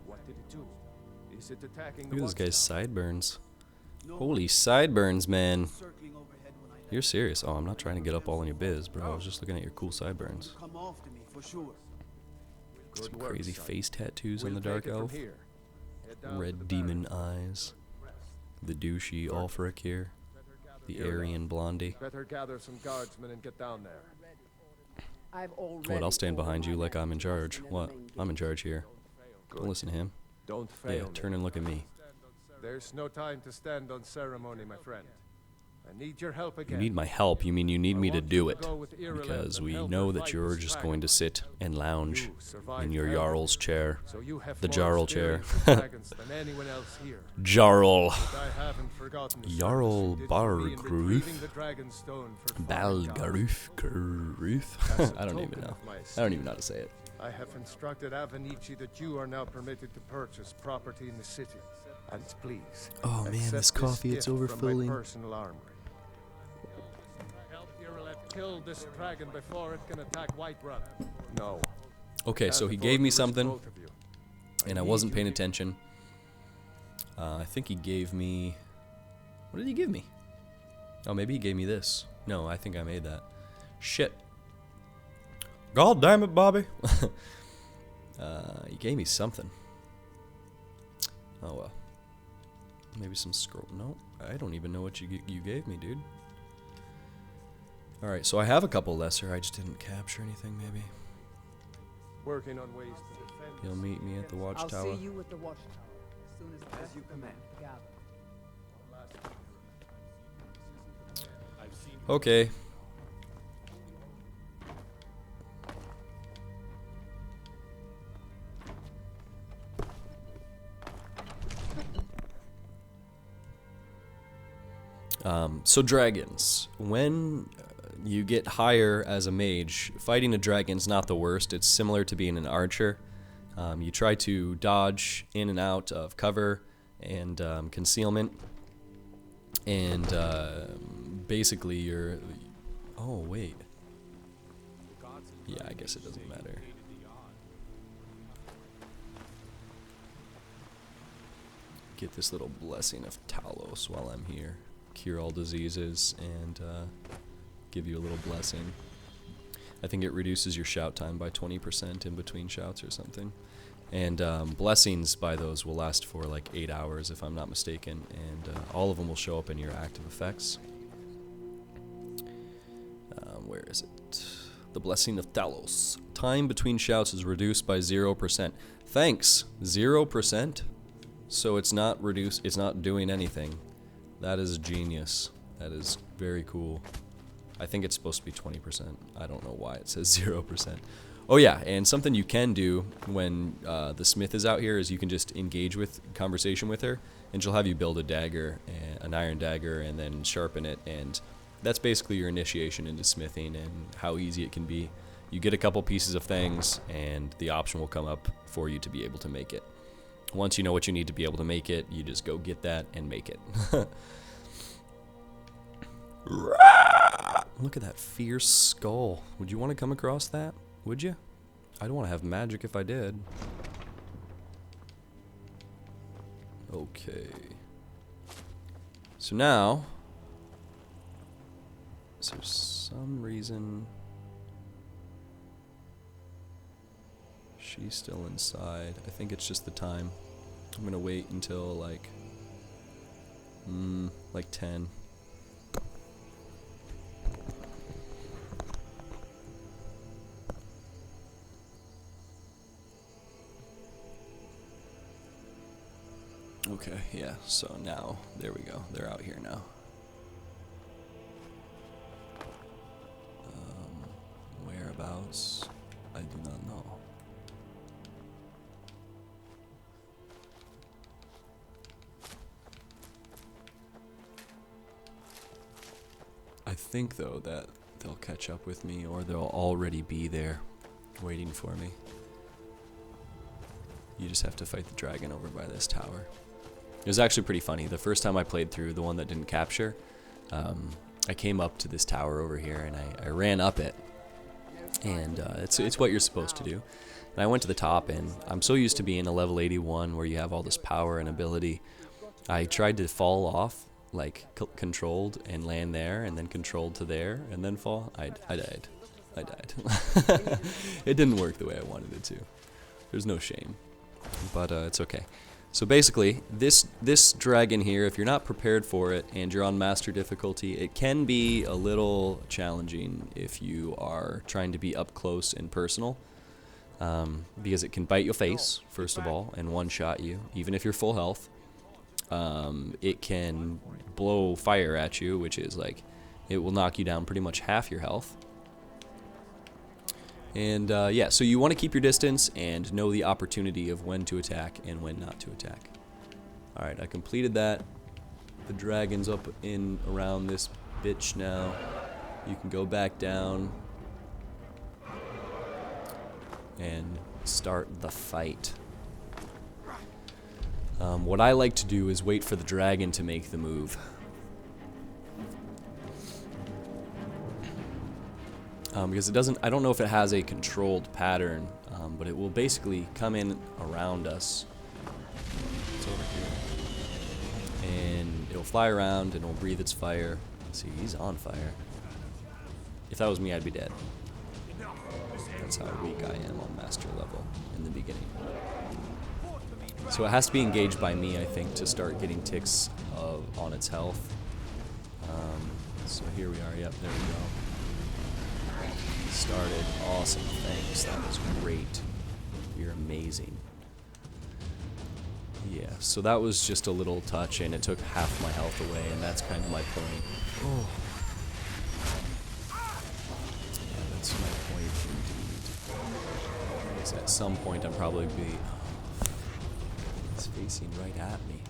What did it do? Is it attacking Look at this guy's sideburns. No, Holy sideburns, man. circling overhead when I left. You're serious? Oh, I'm not trying to get up all in your biz, bro. I was just looking at your cool sideburns. Come after me for sure. Some crazy face tattoos on the dark elf. Red demon eyes. The douchey Ulfric here. The Aryan blondie. Better gather some guardsmen and get down there. I've already What? I'll stand behind you like I'm in charge. in the What? main I'm in charge here. Don't listen to him. Don't Yeah, fail me. turn and look at me. There's no time to stand on ceremony, my friend. I need your help You again. need my help. You mean you need I me to want do you it? go with Ireland Because and we help know her that fight you're this just dragon. going to sit and lounge You survived in your hell, Jarl's chair. so you have The more Jarl chair. experience with dragons than anyone else here. Jarl. But I haven't forgotten the Jarl service you did for me in Bargruth. retrieving the dragon stone for Farengar. Balgaruth. As a I don't even token know. of my I don't even know how to say it. I have instructed Avenici that you are now permitted to purchase property in the city. And please, Oh man, accept this coffee, it's gift from my overfilling. personal armory. Help Ireland kill this dragon before it can attack Whiterun. No. Okay, so Can't he afford gave to me risk something, both of you. and I need wasn't you paying here. attention. I think he gave me... What did he give me? Oh, maybe he gave me this. No, I think I made that. Shit. God damn it, Bobby. He gave me something. Oh well. Maybe some scroll. No, I don't even know what you gave me, dude. Alright, so I have a couple lesser. I just didn't capture anything, maybe. Working on ways to defend. You'll meet me at the I'll watchtower. see you at the watchtower as soon as As you command. gather. Okay. So dragons. When you get higher as a mage, fighting a dragon's not the worst. It's similar to being an archer. You try to dodge in and out of cover and concealment. And basically you're... Oh, wait. Yeah, I guess it doesn't matter. Get this little blessing of Talos while I'm here. Cure all diseases and give you a little blessing. I think it reduces your shout time by 20% in between shouts or something. And blessings by those will last for like 8 hours if I'm not mistaken, and all of them will show up in your active effects. Where is it? The blessing of Talos. Time between shouts is reduced by 0%. Thanks. 0%? So it's not reduced, it's not doing anything. That is genius. That is very cool. I think it's supposed to be 20%. I don't know why it says 0%. Oh yeah, and something you can do when the smith is out here is you can just engage with conversation with her, and she'll have you build a dagger, an iron dagger, and then sharpen it, and that's basically your initiation into smithing and how easy it can be. You get a couple pieces of things, and the option will come up for you to be able to make it. Once you know what you need to be able to make it, you just go get that and make it. Look at that fierce skull. Would you want to come across that? Would you? I don't want to have magic if I did. Okay. So now, is there some reason she's still inside? I think it's just the time. I'm gonna wait until like 10. Okay, yeah, so now, there we go. They're out here now. Whereabouts? I do not know. I think, though, that they'll catch up with me, or they'll already be there, waiting for me. You just have to fight the dragon over by this tower. It was actually pretty funny. The first time I played through, the one that didn't capture, I came up to this tower over here, and I ran up it. And it's what you're supposed to do. And I went to the top, and I'm so used to being a level 81 where you have all this power and ability. I tried to fall off, like controlled, and land there, and then controlled to there, and then fall. I died. I died. It didn't work the way I wanted it to. There's no shame. But it's okay. So basically, this dragon here, if you're not prepared for it and you're on master difficulty, it can be a little challenging if you are trying to be up close and personal, because it can bite your face, first of all, and one-shot you, even if you're full health. It can blow fire at you, which is like, it will knock you down pretty much half your health. And yeah, so you want to keep your distance and know the opportunity of when to attack and when not to attack. Alright, I completed that. The dragon's up in around this bitch now. You can go back down and start the fight. What I like to do is wait for the dragon to make the move. Because it doesn't, I don't know if it has a controlled pattern, but it will basically come in around us. It's over here. And it'll fly around and it'll breathe its fire. Let's see, he's on fire. If that was me, I'd be dead. That's how weak I am on master level in the beginning. So it has to be engaged by me, I think, to start getting ticks on its health. So here we are, yep, there we go. Started. Awesome. Thanks. That was great. You're amazing. Yeah, so that was just a little touch, and it took half my health away, and that's kind of my point. Oh. Yeah, that's my point indeed. I guess at some point I'm probably be... Oh, it's facing right at me.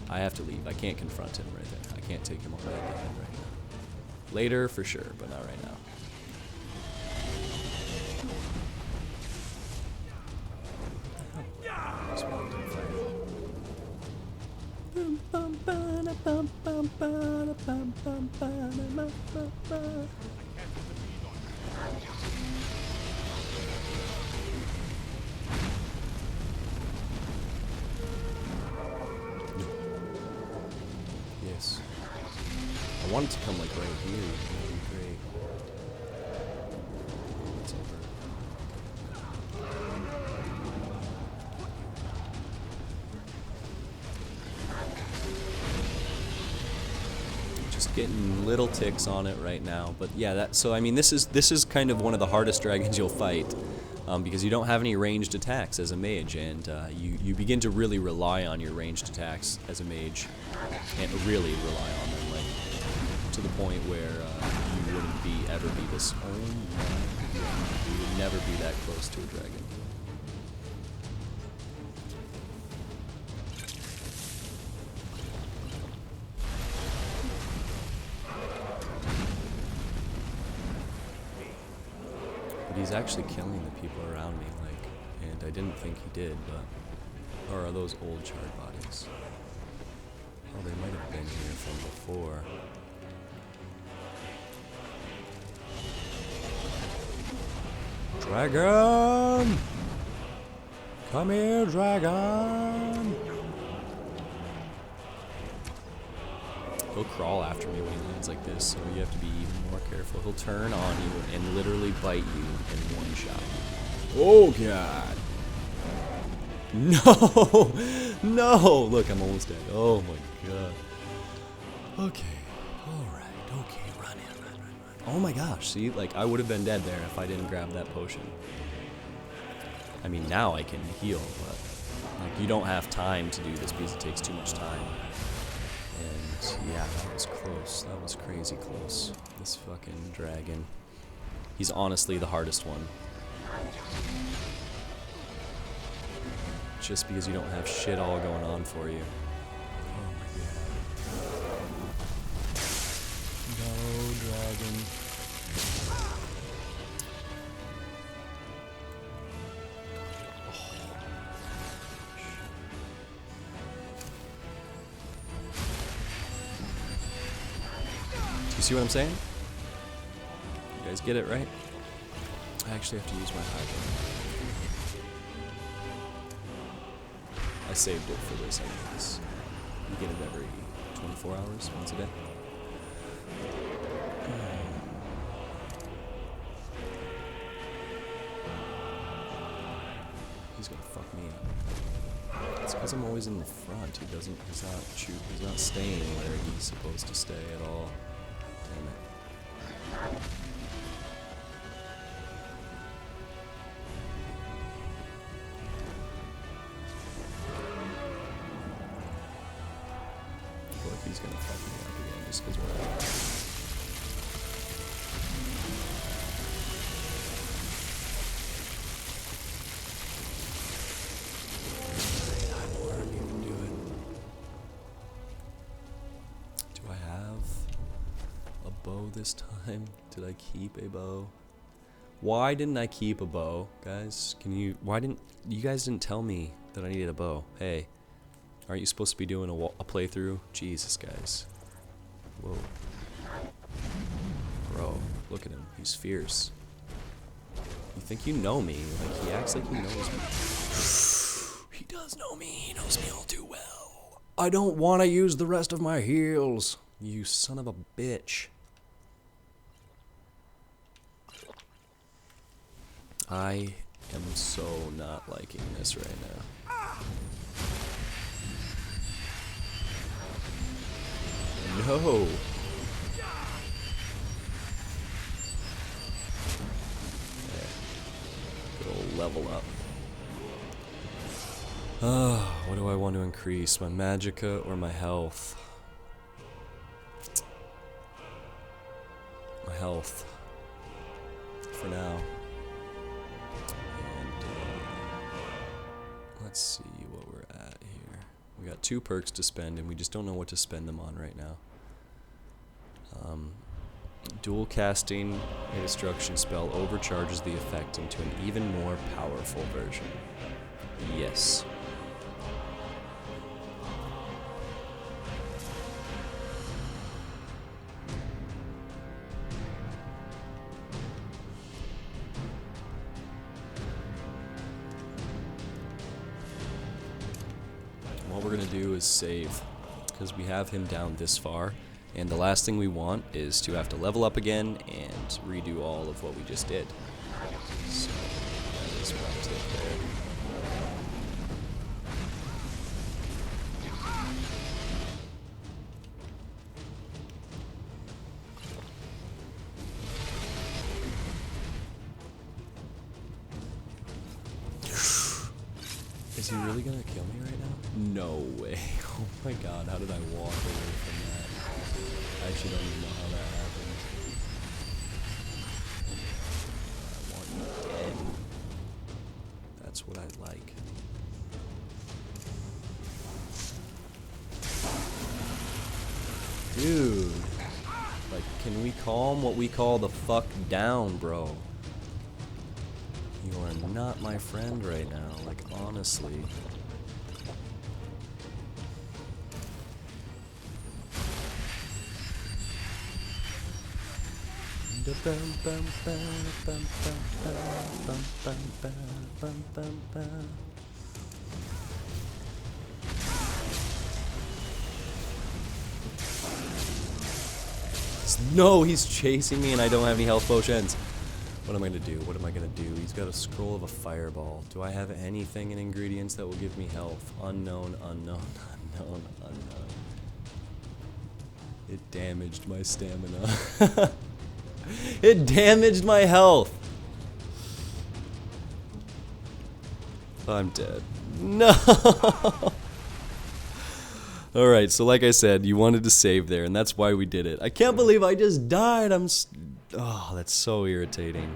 I have to leave. I can't confront him right there. I can't take him on that guy right now. Later, for sure, but not right now. Yes. I want it to come like right here. That would be great. It's over. Just getting little ticks on it right now, but yeah, that. So I mean, this is kind of one of the hardest dragons you'll fight. Because you don't have any ranged attacks as a mage, and you begin to really rely on your ranged attacks as a mage, and really rely on them, like to the point where you wouldn't ever be this. Oh my God, you would never be that close to a dragon. But he's actually killing the people around me, like, and I didn't think he did, but, or are those old charred bodies? Oh, they might have been here from before. Dragon! Come here, dragon! He'll crawl after me when he lands like this, so you have to be even more careful. He'll turn on you and literally bite you in one shot. Oh god! No! No! Look, I'm almost dead. Oh my god. Okay. Alright. Okay. Run. Oh my gosh. See, like, I would have been dead there if I didn't grab that potion. I mean, now I can heal, but, like, you don't have time to do this because it takes too much time. And yeah, that was close. That was crazy close. This fucking dragon. He's honestly the hardest one. Just because you don't have shit all going on for you. Oh my god. No, dragon. You see what I'm saying? You guys get it, right? I actually have to use my hydro. I saved it for this, I guess. You get it every 24 hours, once a day. He's gonna fuck me up. It's because I'm always in the front. He's not staying where he's supposed to stay at all. Damn it. I feel like he's gonna fuck me up again just because we're out. This time? Did I keep a bow? Why didn't I keep a bow, guys? You guys didn't tell me that I needed a bow. Hey, aren't you supposed to be doing a playthrough? Jesus, guys. Whoa. Bro, look at him. He's fierce. You think you know me? Like, he acts like he knows me. He does know me. He knows me all too well. I don't want to use the rest of my heals. You son of a bitch. I am so not liking this right now. No! Okay. Good old level up. What do I want to increase? My magicka or my health? My health. For now. Let's see what we're at here. We got 2 perks to spend, and we just don't know what to spend them on right now. Dual casting a destruction spell overcharges the effect into an even more powerful version. Yes. What we're gonna do is save, because we have him down this far, and the last thing we want is to have to level up again and redo all of what we just did. So that is what I did there. Is he really gonna kill me right now? No way. Oh my god, how did I walk away from that? I actually don't even know how that happened. I want you dead. That's what I like. Dude. Like, can we calm what we call the fuck down, bro? You are not my friend right now, like, honestly. No, he's chasing me and I don't have any health potions. What am I gonna do? What am I gonna do? He's got a scroll of a fireball. Do I have anything in ingredients that will give me health? Unknown, unknown, unknown, unknown. It damaged my stamina. It damaged my health. I'm dead. No. Alright, so like I said, you wanted to save there, and that's why we did it. I can't believe I just died. Oh, that's so irritating.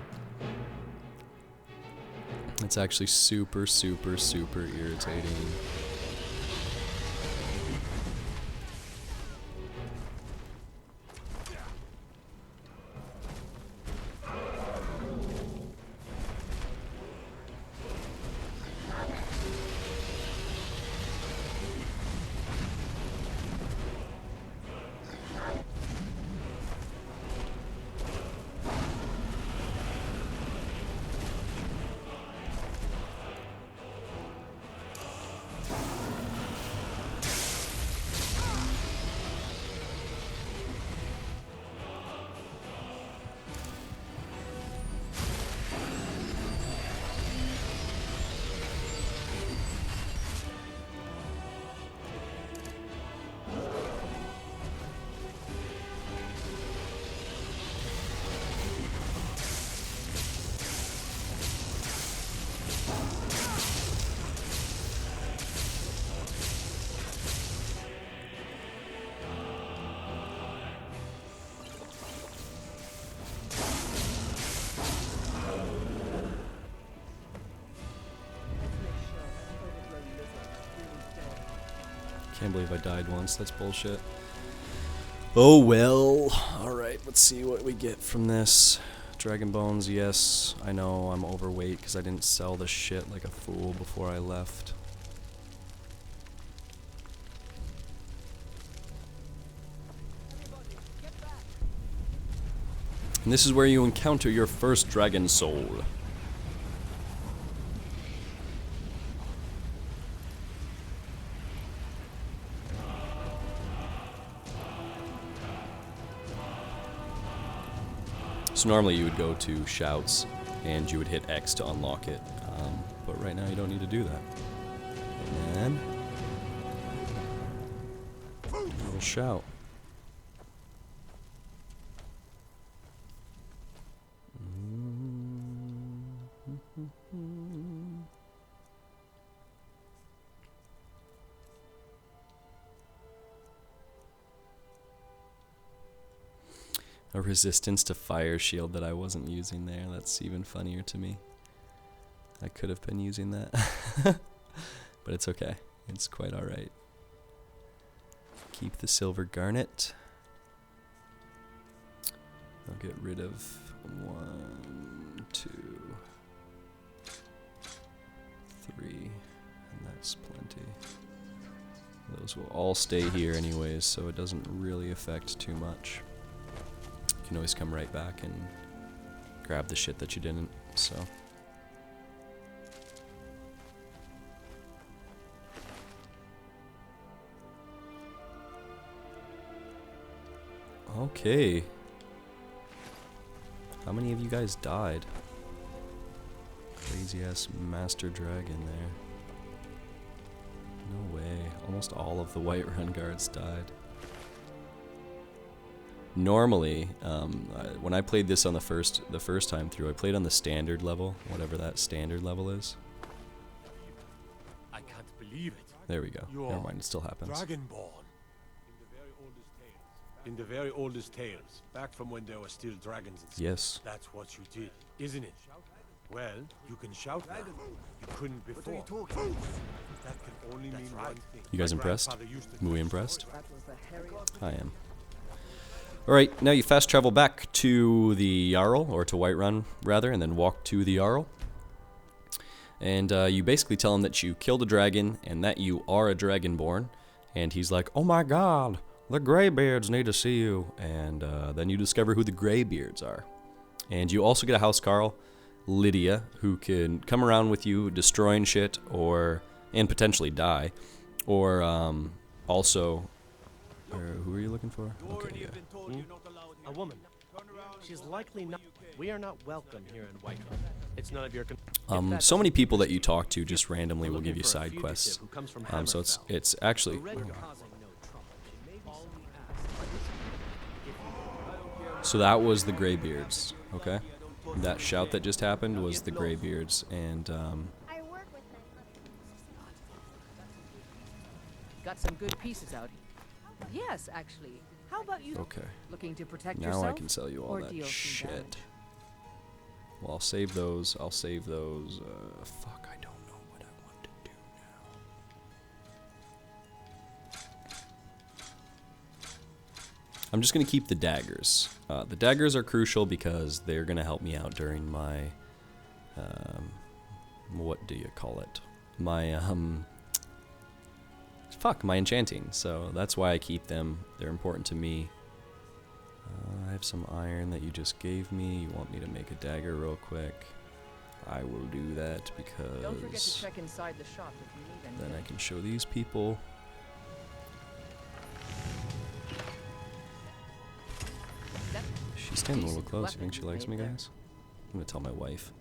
It's actually super, super, super irritating. Can't believe I died once. That's bullshit. Oh well. Alright, let's see what we get from this. Dragon bones, yes. I know I'm overweight because I didn't sell the shit like a fool before I left. And this is where you encounter your first dragon soul. So normally you would go to shouts and you would hit X to unlock it, but right now you don't need to do that. And then a little shout. A resistance to fire shield that I wasn't using there. That's even funnier to me. I could have been using that. But it's okay. It's quite alright. keep the silver garnet. I'll get rid of 1, 2, 3, and that's plenty. Those will all stay here anyways, so it doesn't really affect too much. You can always come right back and grab the shit that you didn't, so. Okay. How many of you guys died? Crazy ass master dragon there. No way. Almost all of the Whiterun guards died. Normally, when I played this on the first time through, I played on the standard level, whatever that standard level is. I can't believe it. There we go. You're Never mind, it still happens. Dragonborn. In the very oldest tales, back from when there were still dragons and stuff. Yes. That's what you did, isn't it? Well, you can shout now. You couldn't before. What are you talking? That can only mean one thing. You guys My impressed? grandfather used to Muy tell impressed? stories. That was the hairiest. I am. Alright, now you fast travel back to the Jarl, or to Whiterun, rather, and then walk to the Jarl. And you basically tell him that you killed a dragon, and that you are a dragonborn. And he's like, oh my god, the Greybeards need to see you. And then you discover who the Greybeards are. And you also get a housecarl, Lydia, who can come around with you destroying shit, and potentially die. Or also... who are you looking for? Okay, yeah. A woman. She's likely not. We are not welcome here in Whiterun. It's none of your. So many people that you talk to just randomly will give you side quests. Who comes from So Hammerfell. it's actually. Red causing no trouble. She may be all we ask. So that was the Greybeards. Okay, that shout that just happened was the Greybeards, and I work with my Got some good pieces out. Yes, actually. How about you okay. looking to protect Now yourself? I can sell you all or that deal some shit. damage? Well, I'll save those. I'll save those. Fuck, I don't know what I want to do now. I'm just gonna keep the daggers. The daggers are crucial because they're gonna help me out during my, what do you call it? My my enchanting. So that's why I keep them. They're important to me. I have some iron that you just gave me. You want me to make a dagger real quick? I will do that Don't forget to because check inside the shop if you need anything. then I can show these people. She's standing a little close. You think she likes me, guys? I'm gonna tell my wife.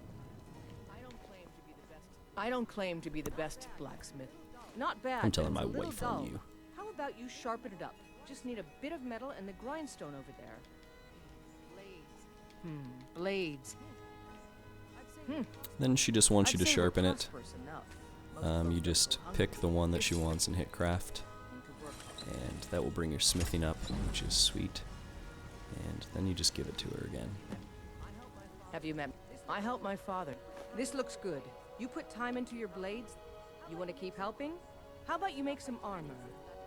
I don't claim to be the best blacksmith. Not bad. I'm telling but my it's a little wife on dull. you. How about you sharpen it up? Just need a bit of metal and the grindstone over there. Blades. Then she just wants you to I'd say we're sharpen it. prosperous enough. Most You folks just are hungry pick the for one that she history wants and hit craft, and to work hard. and that will bring your smithing up, which is sweet. And then you just give it to her again. Have you met? I help my father. This looks good. You put time into your blades. You want to keep helping? How about you make some armor?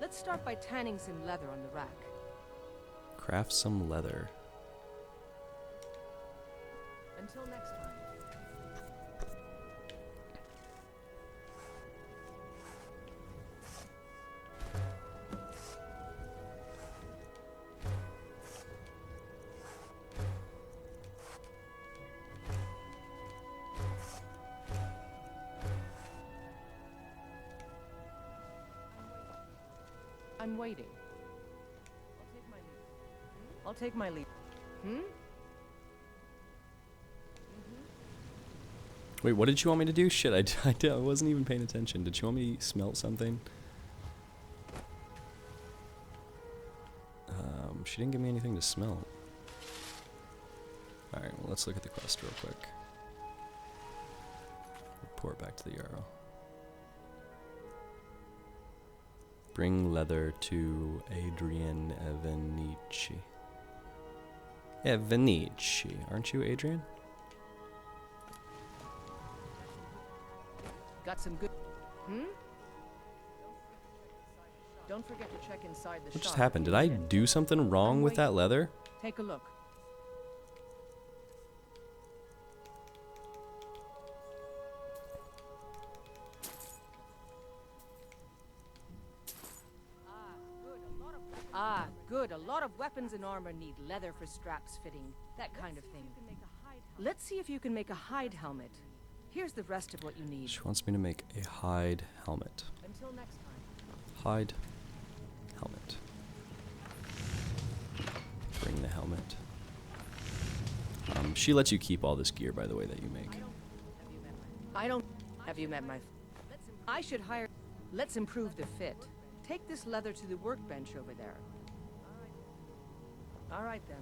Let's start by tanning some leather on the rack. Craft some leather. Until next time. I'm waiting. I'll take my leave. Wait, what did you want me to do? Shit, I wasn't even paying attention. Did you want me to smelt something? She didn't give me anything to smelt. Alright, well, let's look at the quest real quick. Report back to the Jarl. Bring leather to Adrian Evanici. Evanici. Aren't you Adrian? Got some good. Don't forget to check inside the What just shop happened? Did before I you get in. do something wrong with that leather? Take a look. Ah, good. A lot of weapons and armor need leather for straps fitting, that kind of thing. Let's see if you can make a hide helmet. Here's the rest of what you need. She wants me to make a hide helmet. Until next time. Hide helmet. Bring the helmet. She lets you keep all this gear, by the way, that you make. I don't. Have you met my? I should hire. Let's improve the fit. Take this leather to the workbench over there. All right then.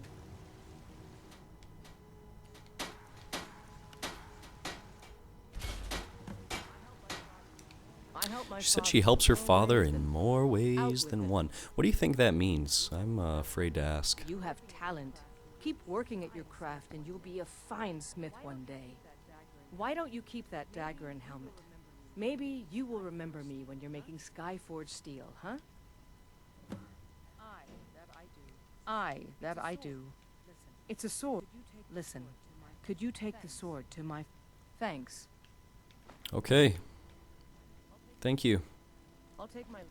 She said she helps her father in more ways than one. What do you think that means? I'm afraid to ask. You have talent. Keep working at your craft and you'll be a fine smith one day. Why don't you keep that dagger and helmet? Maybe you will remember me when you're making Skyforged steel, huh? Aye, that I do. It's a sword. Listen, could you take the sword to my... Thanks. Okay. Thank you. I'll take my...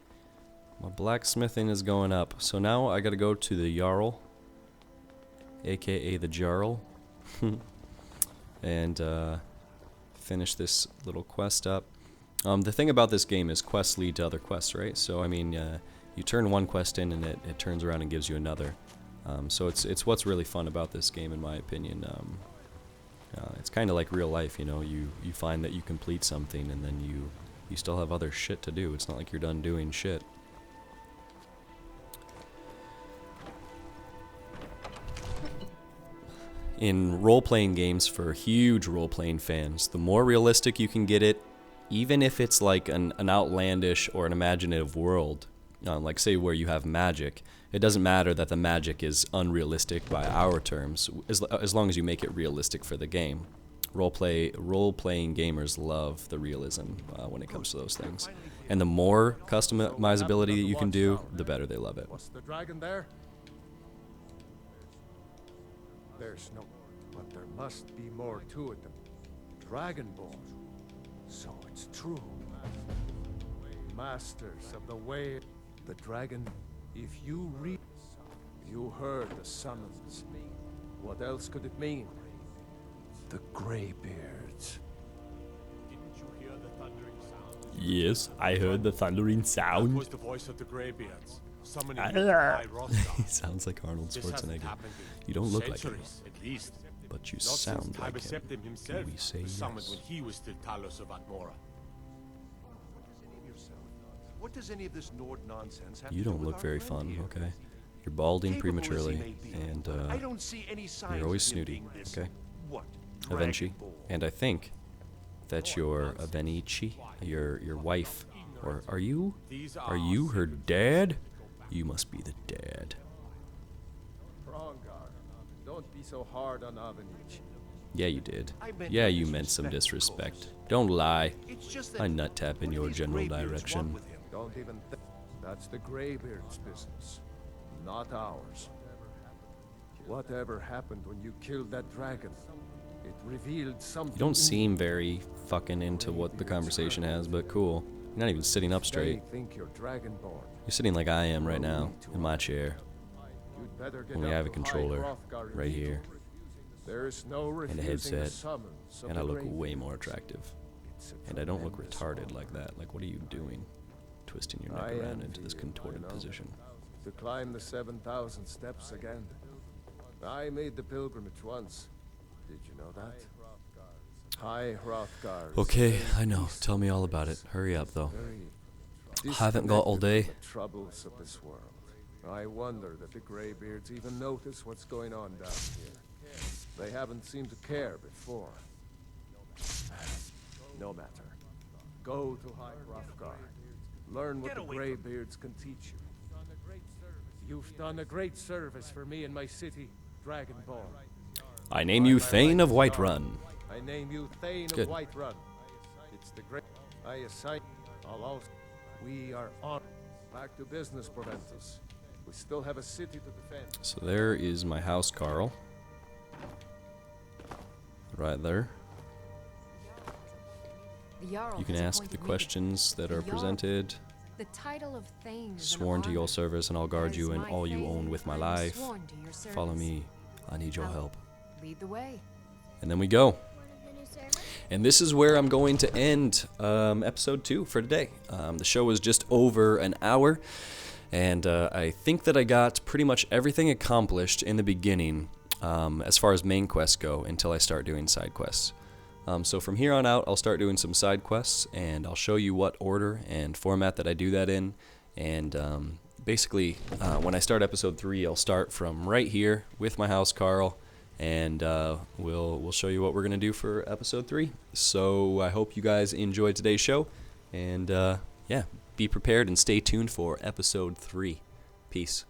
My blacksmithing is going up. So now I gotta go to the Jarl, aka the Jarl, and finish this little quest up. The thing about this game is quests lead to other quests, right? So I mean, you turn one quest in and it turns around and gives you another. So it's what's really fun about this game, in my opinion. It's kind of like real life, you know. You find that you complete something and then you still have other shit to do. It's not like you're done doing shit. In role-playing games, for huge role-playing fans, the more realistic you can get it, even if it's like an outlandish or an imaginative world, like say where you have magic, it doesn't matter that the magic is unrealistic by our terms, as long as you make it realistic for the game. Role-playing gamers love the realism when it comes to those things. And the more customizability that you can do, the better they love it. What's the dragon there? There's no... But there must be more to it than Dragonborn. So it's true. Masters of the way... The dragon... If you read... You heard the summons. What else could it mean? The Greybeards. Didn't you hear the thundering sound? Yes, I heard the thundering That sound. was the voice of the Greybeards, summoning you to High He Rothgar. sounds like Arnold This hasn't Schwarzenegger. happened in You don't look like him, centuries, at least. but you Not since sound like him. Tybeseptim himself We say was summoned yes. when he was still Talos of Atmora. What does any of this Nord nonsense have You to do don't with look our very friend fun, here? okay? You're balding Capable as he prematurely, may be, and I don't see any signs you're always of him snooty, being this, okay? What? Avenchi. Dragonborn. And I think that you're Avenici, your wife. Or are you her dad? You must be the dad. Rongar, don't be so hard on Avenich. Yeah, you did. I meant Yeah, no you meant some disrespect, disrespect. of course. Don't lie. It's just that I nut tap in what do your these general Greybeards direction. want with him? Don't even think. That's the Greybeards' business, not ours. Whatever happened when you killed that dragon? It revealed something. You don't seem very fucking into what the conversation has, but cool. You're not even sitting up They straight. think you're Dragonborn. You're sitting like I am right now, in my chair. You'd better get Only up I have a to High controller Hrothgar right immediately. here, There's no and a refusing the headset, summons of and I the look Greybeards. way more attractive. It's a And I don't look tremendous retarded honor. like that. Like, what are you doing? Twisting your neck I around envy into this you, contorted I know. position. To climb the 7,000 steps again. I made the pilgrimage once. Did you know that? High Hrothgar. is Okay, very I know. peaceful Tell me all about it. place, Hurry up, though. very Haven't got all day. disconnected from the troubles of this world. I wonder that the Greybeards even notice what's going on down here. They haven't seemed to care before. No matter. Go to High Hrothgar. Learn what the Greybeards can teach you. You've done a great service for me and my city, Dragonborn. I name you Thane of Whiterun. I name you Thane Good. of Whiterun. It's the great. I assign all. We are honored Back to business, Proventus. We still have a city to defend. So there is my house, Carl. Right there. The Jarl You can has ask the appointed me questions that are the Jarl. presented. the title of Thane is an Sworn to your honor. service, and I'll guard As you in my all you Thane, own with my I am life. sworn to your service. Follow me. I need your I'll help. Lead the way. And then we go. And this is where I'm going to end episode 2 for today. The show was just over an hour, and I think that I got pretty much everything accomplished in the beginning as far as main quests go until I start doing side quests. So from here on out, I'll start doing some side quests, and I'll show you what order and format that I do that in. And basically, when I start episode 3, I'll start from right here with my house, Carl, and we'll show you what we're gonna do for episode 3. So I hope you guys enjoyed today's show, and yeah, be prepared and stay tuned for episode 3. Peace.